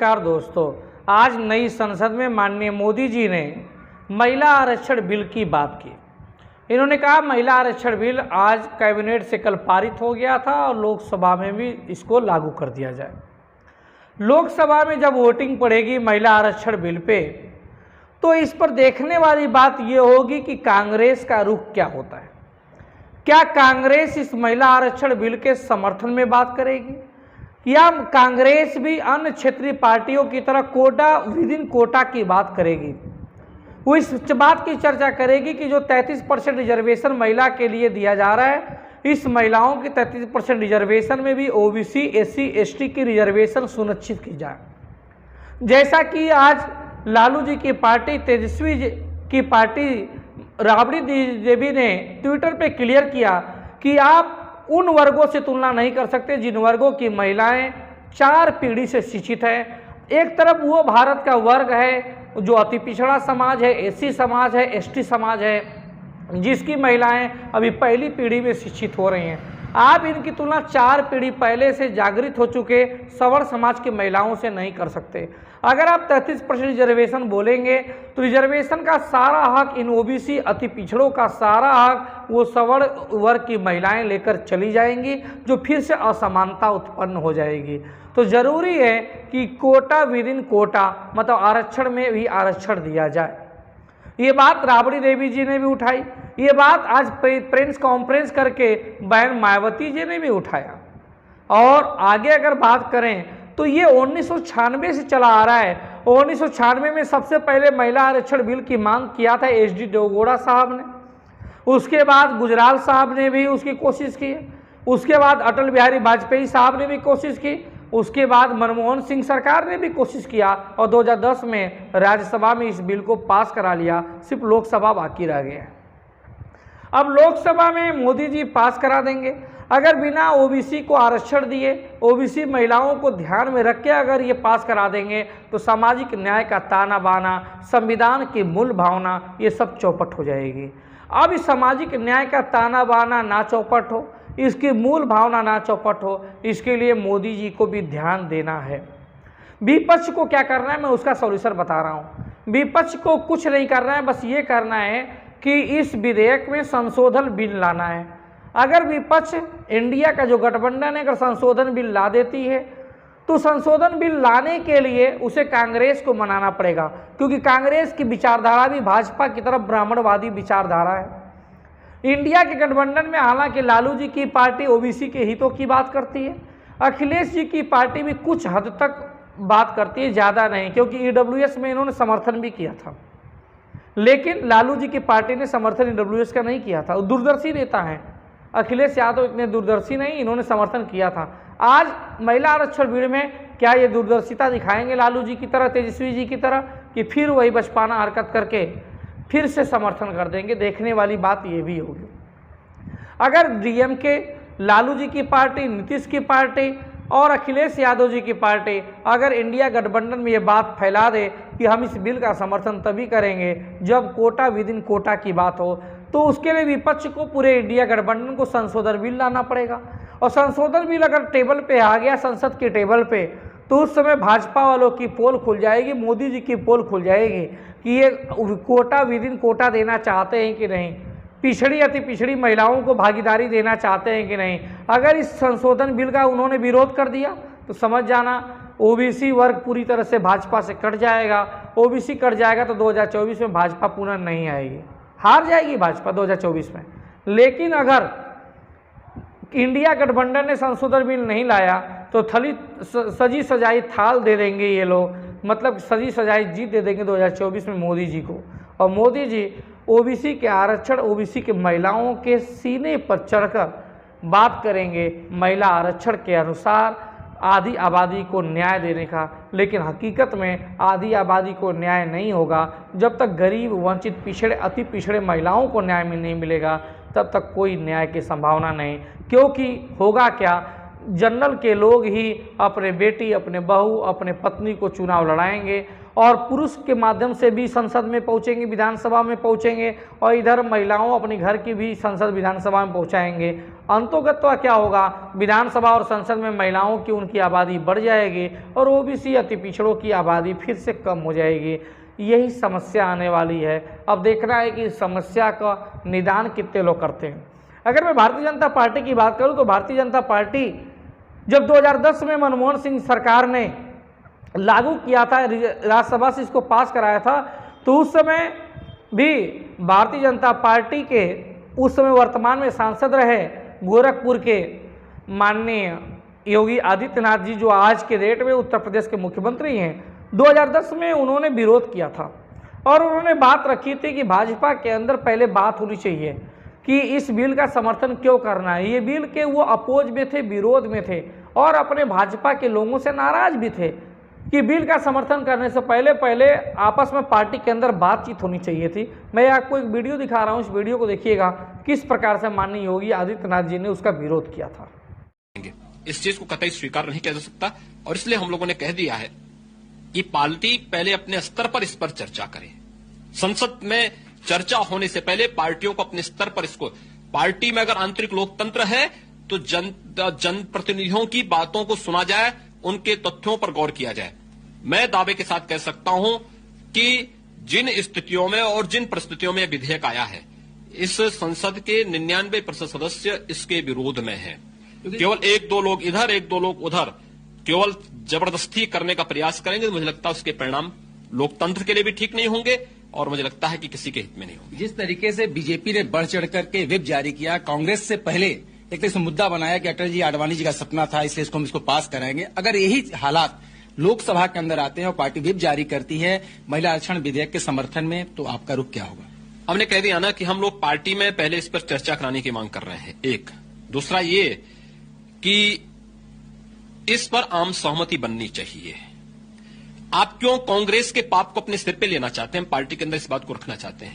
नमस्कार दोस्तों। आज नई संसद में माननीय मोदी जी ने महिला आरक्षण बिल की बात की। इन्होंने कहा महिला आरक्षण बिल आज कैबिनेट से कल पारित हो गया था और लोकसभा में भी इसको लागू कर दिया जाए। लोकसभा में जब वोटिंग पड़ेगी महिला आरक्षण बिल पे, तो इस पर देखने वाली बात ये होगी कि कांग्रेस का रुख क्या होता है। क्या कांग्रेस इस महिला आरक्षण बिल के समर्थन में बात करेगी, या कांग्रेस भी अन्य क्षेत्रीय पार्टियों की तरह कोटा विद इन कोटा की बात करेगी। वो इस बात की चर्चा करेगी कि जो 33% रिजर्वेशन महिला के लिए दिया जा रहा है, इस महिलाओं की 33% रिजर्वेशन में भी ओबीसी, एससी, एसटी की रिजर्वेशन सुनिश्चित की जाए। जैसा कि आज लालू जी की पार्टी, तेजस्वी जी की पार्टी, राबड़ी देवी ने ट्विटर पे क्लियर किया कि आप उन वर्गों से तुलना नहीं कर सकते जिन वर्गों की महिलाएं 4 पीढ़ी से शिक्षित हैं। एक तरफ वो भारत का वर्ग है जो अति पिछड़ा समाज है, एससी समाज है, एसटी समाज है, जिसकी महिलाएं अभी पहली पीढ़ी में शिक्षित हो रही हैं। आप इनकी तुलना 4 पीढ़ी पहले से जागृत हो चुके सवर्ण समाज की महिलाओं से नहीं कर सकते। अगर आप 33% रिजर्वेशन बोलेंगे तो रिजर्वेशन का सारा हक इन ओबीसी अति पिछड़ों का सारा हक वो सवर्ण वर्ग की महिलाएं लेकर चली जाएंगी, जो फिर से असमानता उत्पन्न हो जाएगी। तो ज़रूरी है कि कोटा विद इन कोटा, मतलब आरक्षण में भी आरक्षण दिया जाए। ये बात राबड़ी देवी जी ने भी उठाई। ये बात आज प्रेस कॉन्फ्रेंस करके बहन मायावती जी ने भी उठाया। और आगे अगर बात करें तो ये 1996 से चला आ रहा है। 1996 में सबसे पहले महिला आरक्षण बिल की मांग किया था एच.डी. देवगौड़ा साहब ने। उसके बाद गुजराल साहब ने भी उसकी कोशिश की। उसके बाद अटल बिहारी वाजपेयी साहब ने भी कोशिश की। उसके बाद मनमोहन सिंह सरकार ने भी कोशिश किया और 2010 में राज्यसभा में इस बिल को पास करा लिया। सिर्फ लोकसभा बाकी रह गया। अब लोकसभा में मोदी जी पास करा देंगे। अगर बिना ओबीसी को आरक्षण दिए, ओबीसी महिलाओं को ध्यान में रख के अगर ये पास करा देंगे तो सामाजिक न्याय का ताना बाना, संविधान की मूल भावना, ये सब चौपट हो जाएगी। अब इस सामाजिक न्याय का ताना बाना ना चौपट हो, इसकी मूल भावना ना चौपट हो, इसके लिए मोदी जी को भी ध्यान देना है। विपक्ष को क्या करना है, मैं उसका सॉल्यूशन बता रहा हूँ। विपक्ष को कुछ नहीं करना है, बस ये करना है कि इस विधेयक में संशोधन बिल लाना है। अगर विपक्ष, इंडिया का जो गठबंधन है, अगर संशोधन बिल ला देती है तो संशोधन बिल लाने के लिए उसे कांग्रेस को मनाना पड़ेगा, क्योंकि कांग्रेस की विचारधारा भी भाजपा की तरफ ब्राह्मणवादी विचारधारा है। इंडिया के गठबंधन में हालांकि लालू जी की पार्टी ओबीसी के हितों की बात करती है, अखिलेश जी की पार्टी भी कुछ हद तक बात करती है, ज़्यादा नहीं, क्योंकि ईडब्ल्यूएस में इन्होंने समर्थन भी किया था। लेकिन लालू जी की पार्टी ने समर्थन ईडब्ल्यूएस का नहीं किया था। दूरदर्शी नेता हैं अखिलेश यादव, इतने दूरदर्शी नहीं, इन्होंने समर्थन किया था। आज महिला आरक्षण बिल में क्या ये दूरदर्शिता दिखाएंगे लालू जी की तरह, तेजस्वी जी की तरह, कि फिर वही बचपना हरकत करके फिर से समर्थन कर देंगे? देखने वाली बात ये भी होगी। अगर डीएमके, लालू जी की पार्टी, नीतीश की पार्टी और अखिलेश यादव जी की पार्टी अगर इंडिया गठबंधन में ये बात फैला दे कि हम इस बिल का समर्थन तभी करेंगे जब कोटा विद इन कोटा की बात हो, तो उसके लिए विपक्ष को, पूरे इंडिया गठबंधन को संशोधन बिल लाना पड़ेगा। और संशोधन बिल अगर टेबल पे आ गया, संसद के टेबल पे, तो उस समय भाजपा वालों की पोल खुल जाएगी, मोदी जी की पोल खुल जाएगी कि ये कोटा विद इन कोटा देना चाहते हैं कि नहीं, पिछड़ी अति पिछड़ी महिलाओं को भागीदारी देना चाहते हैं कि नहीं। अगर इस संशोधन बिल का उन्होंने विरोध कर दिया तो समझ जाना ओबीसी वर्ग पूरी तरह से भाजपा से कट जाएगा। ओबीसी कट जाएगा तो 2024 में भाजपा पुनः नहीं आएगी, हार जाएगी भाजपा 2024 में। लेकिन अगर इंडिया गठबंधन ने संशोधन बिल नहीं लाया तो सजी सजाई थाल दे देंगे ये लोग, मतलब सजी सजाई जीत दे देंगे 2024 में मोदी जी को। और मोदी जी ओबीसी के आरक्षण, ओबीसी के महिलाओं के सीने पर चढ़कर बात करेंगे महिला आरक्षण के अनुसार आधी आबादी को न्याय देने का। लेकिन हकीकत में आधी आबादी को न्याय नहीं होगा जब तक गरीब, वंचित, पिछड़े, अति पिछड़े महिलाओं को न्याय नहीं मिलेगा, तब तक कोई न्याय की संभावना नहीं। क्योंकि होगा क्या, जनरल के लोग ही अपने बेटी, अपने बहू, अपने पत्नी को चुनाव लड़ाएंगे और पुरुष के माध्यम से भी संसद में पहुंचेंगे, विधानसभा में पहुंचेंगे और इधर महिलाओं अपने घर की भी संसद विधानसभा में पहुंचाएंगे। अंतोगत तो क्या होगा, विधानसभा और संसद में महिलाओं की उनकी आबादी बढ़ जाएगी और ओबीसी अति पिछड़ों की आबादी फिर से कम हो जाएगी। यही समस्या आने वाली है। अब देखना है कि इस समस्या का निदान कितने लोग करते हैं। अगर मैं भारतीय जनता पार्टी की बात करूं तो भारतीय जनता पार्टी जब 2010 में मनमोहन सिंह सरकार ने लागू किया था, राज्यसभा से इसको पास कराया था, तो उस समय भी भारतीय जनता पार्टी के उस समय वर्तमान में सांसद रहे गोरखपुर के माननीय योगी आदित्यनाथ जी, जो आज के डेट में उत्तर प्रदेश के मुख्यमंत्री हैं, 2010 में उन्होंने विरोध किया था और उन्होंने बात रखी थी कि भाजपा के अंदर पहले बात होनी चाहिए कि इस बिल का समर्थन क्यों करना है। ये बिल के वो अपोज में थे, विरोध में थे और अपने भाजपा के लोगों से नाराज भी थे कि बिल का समर्थन करने से पहले आपस में पार्टी के अंदर बातचीत होनी चाहिए थी। मैं आपको एक वीडियो दिखा रहा हूँ, इस वीडियो को देखिएगा किस प्रकार से माननीय योगी आदित्यनाथ जी ने उसका विरोध किया था। इस चीज को कतई स्वीकार नहीं किया जा सकता और इसलिए हम लोगों ने कह दिया है कि पार्टी पहले अपने स्तर पर इस पर चर्चा करे। संसद में चर्चा होने से पहले पार्टियों को अपने स्तर पर इसको, पार्टी में अगर आंतरिक लोकतंत्र है तो जनप्रतिनिधियों की बातों को सुना जाए, उनके तथ्यों पर गौर किया जाए। मैं दावे के साथ कह सकता हूं कि जिन स्थितियों में और जिन परिस्थितियों में विधेयक आया है, इस संसद के 99% सदस्य इसके विरोध में हैं। केवल एक दो लोग इधर, एक दो लोग उधर केवल जबरदस्ती करने का प्रयास करेंगे तो मुझे लगता है उसके परिणाम लोकतंत्र के लिए भी ठीक नहीं होंगे और मुझे लगता है कि किसी के हित में नहीं होंगे। जिस तरीके से बीजेपी ने बढ़ चढ़ करके व्हिप जारी किया, कांग्रेस से पहले एक तो इसमें मुद्दा बनाया कि अटल जी आडवाणी जी का सपना था, इसलिए इसको पास कराएंगे। अगर यही हालात लोकसभा के अंदर आते हैं और पार्टी व्हिप जारी करती है महिला आरक्षण विधेयक के समर्थन में, तो आपका रुख क्या होगा? हमने कह दिया ना कि हम लोग पार्टी में पहले इस पर चर्चा कराने की मांग कर रहे हैं। एक दूसरा ये कि इस पर आम सहमति बननी चाहिए। आप क्यों कांग्रेस के पाप को अपने सिर पे लेना चाहते हैं? पार्टी के अंदर इस बात को रखना चाहते हैं।